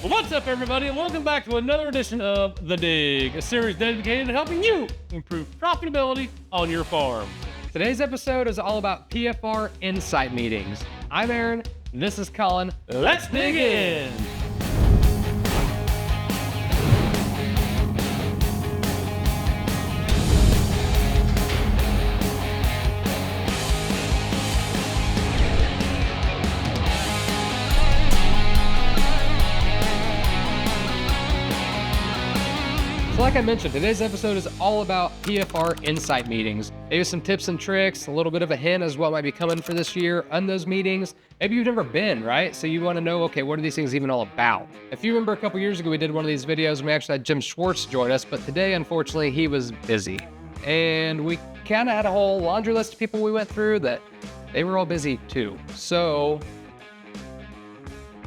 What's up, everybody, and welcome back to another edition of The Dig, a series dedicated to helping you improve profitability on your farm. Today's episode is all about PFR Insight Meetings. I'm Aaron, and this is Collin. Let's dig in! So like I mentioned, today's episode is all about PFR Insight Meetings. Maybe some tips and tricks, a little bit of a hint as what might be coming for this year on those meetings. Maybe you've never been, right? So you want to know, okay, what are these things even all about? If you remember a couple years ago, we did one of these videos and we actually had Jim Schwartz join us, but today, unfortunately, he was busy. And we kind of had a whole laundry list of people we went through that they were all busy too. So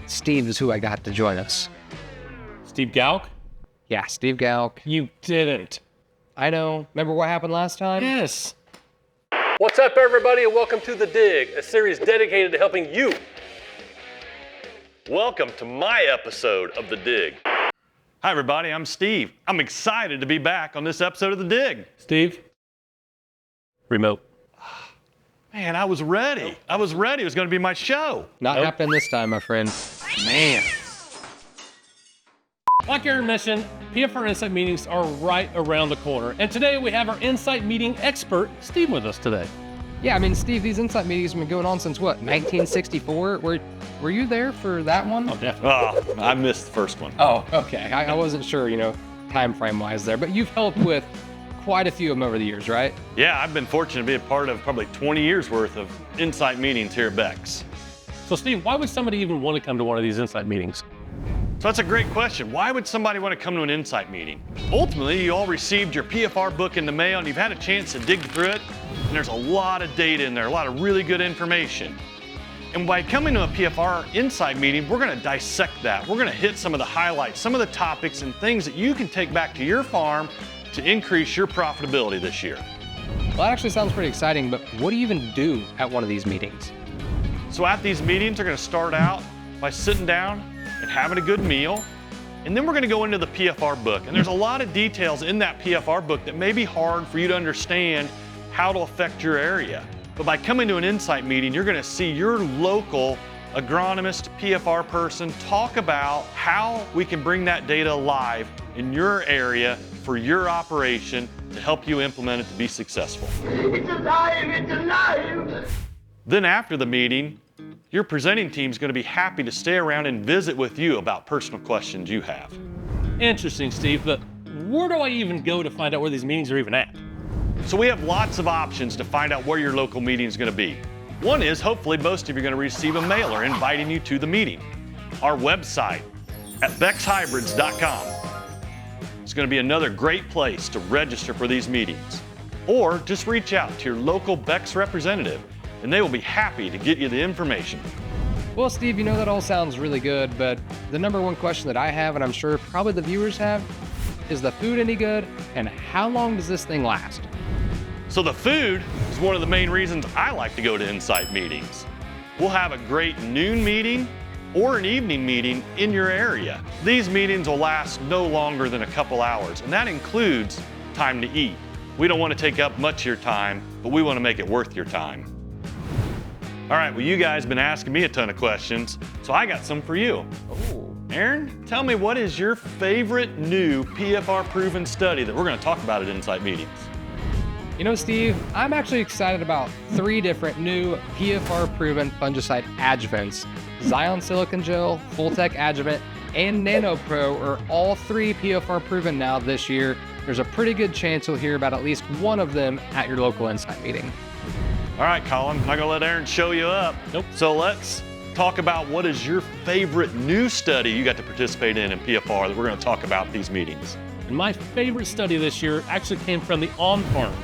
Steve is who I got to join us. Steve Gauck? Yeah, Steve Gauck. You didn't. I know. Remember what happened last time? Yes. What's up, everybody, and welcome to The Dig, a series dedicated to helping you. Welcome to my episode of The Dig. Hi, everybody. I'm Steve. I'm excited to be back on this episode of The Dig. Steve? Remote. Man, I was ready. I was ready. It was going to be my show. Not happening this time, my friend. Man. Like Aaron mentioned, PFR Insight Meetings are right around the corner. And today we have our Insight Meeting expert, Steve, with us today. Yeah, I mean, Steve, these Insight Meetings have been going on since what, 1964? Were you there for that one? Oh, definitely. Oh, I missed the first one. Oh, okay. I wasn't sure, time frame wise there, but you've helped with quite a few of them over the years, right? Yeah, I've been fortunate to be a part of probably 20 years worth of Insight Meetings here at Beck's. So, Steve, why would somebody even want to come to one of these Insight Meetings? So that's a great question. Why would somebody want to come to an Insight meeting? Ultimately, you all received your PFR book in the mail and you've had a chance to dig through it, and there's a lot of data in there, a lot of really good information. And by coming to a PFR Insight meeting, we're going to dissect that. We're going to hit some of the highlights, some of the topics and things that you can take back to your farm to increase your profitability this year. Well, that actually sounds pretty exciting, but what do you even do at one of these meetings? So at these meetings, they're going to start out by sitting down and having a good meal. And then we're going to go into the PFR book. And there's a lot of details in that PFR book that may be hard for you to understand how to affect your area. But by coming to an Insight meeting, you're going to see your local agronomist, PFR person talk about how we can bring that data alive in your area for your operation to help you implement it to be successful. It's alive! It's alive! Then after the meeting, your presenting team is going to be happy to stay around and visit with you about personal questions you have. Interesting, Steve, but where do I even go to find out where these meetings are even at? So we have lots of options to find out where your local meeting is going to be. One is hopefully most of you are going to receive a mailer inviting you to the meeting. Our website at beckshybrids.com is going to be another great place to register for these meetings. Or just reach out to your local Beck's representative and they will be happy to get you the information. Well, Steve, that all sounds really good, but the number one question that I have, and I'm sure probably the viewers have, is the food any good, and how long does this thing last? So the food is one of the main reasons I like to go to Insight meetings. We'll have a great noon meeting or an evening meeting in your area. These meetings will last no longer than a couple hours, and that includes time to eat. We don't want to take up much of your time, but we want to make it worth your time. All right, well, you guys have been asking me a ton of questions, so I got some for you. Oh. Aaron, tell me, what is your favorite new PFR proven study that we're going to talk about at Insight meetings? Steve, I'm actually excited about 3 different new PFR proven fungicide adjuvants. Zion Silicon Gel, Full-Tech Adjuvant, and NanoPro are all 3 PFR proven now this year. There's a pretty good chance you'll hear about at least one of them at your local Insight meeting. All right, Collin, I'm not gonna let Aaron show you up. Nope. So let's talk about what is your favorite new study you got to participate in PFR that we're gonna talk about at these meetings. And my favorite study this year actually came from the on-farm,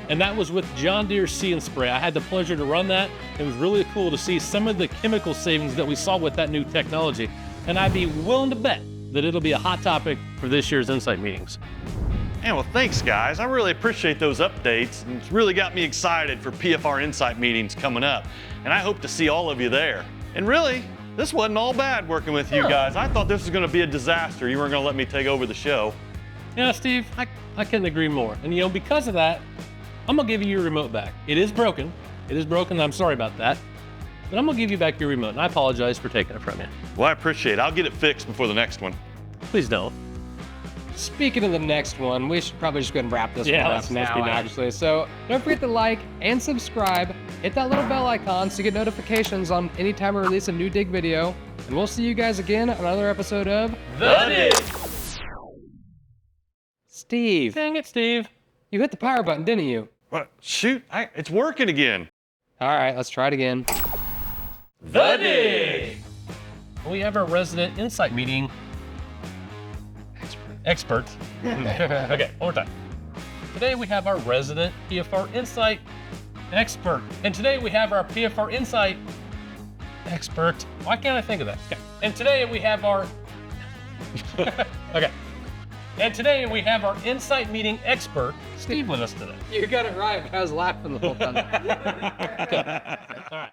and that was with John Deere See and Spray. I had the pleasure to run that. It was really cool to see some of the chemical savings that we saw with that new technology, and I'd be willing to bet that it'll be a hot topic for this year's Insight meetings. And well, thanks guys. I really appreciate those updates. And it's really got me excited for PFR Insight meetings coming up. And I hope to see all of you there. And really, This wasn't all bad working with you guys. I thought this was gonna be a disaster. You weren't gonna let me take over the show. Yeah, Steve, I couldn't agree more. And because of that, I'm gonna give you your remote back. It is broken. It is broken, I'm sorry about that. But I'm gonna give you back your remote, and I apologize for taking it from you. Well, I appreciate it. I'll get it fixed before the next one. Please don't. Speaking of the next one, we should probably just go ahead and wrap this one let's up be now, done. actually. So don't forget to like and subscribe. Hit that little bell icon so you get notifications on any time we release a new dig video. And we'll see you guys again on another episode of The Dig! Steve, Dang it, Steve. you hit the power button, didn't you? What? Shoot, it's working again. All right, let's try it again. The Dig! We have our resident insight meeting expert. Okay, one more time. Today we have our resident PFR Insight expert. And today we have our PFR Insight expert. Why can't I think of that? Okay. And today we have our okay. And today we have our insight meeting expert, Steve, with us today. You got it right, but I was laughing the whole time. All right.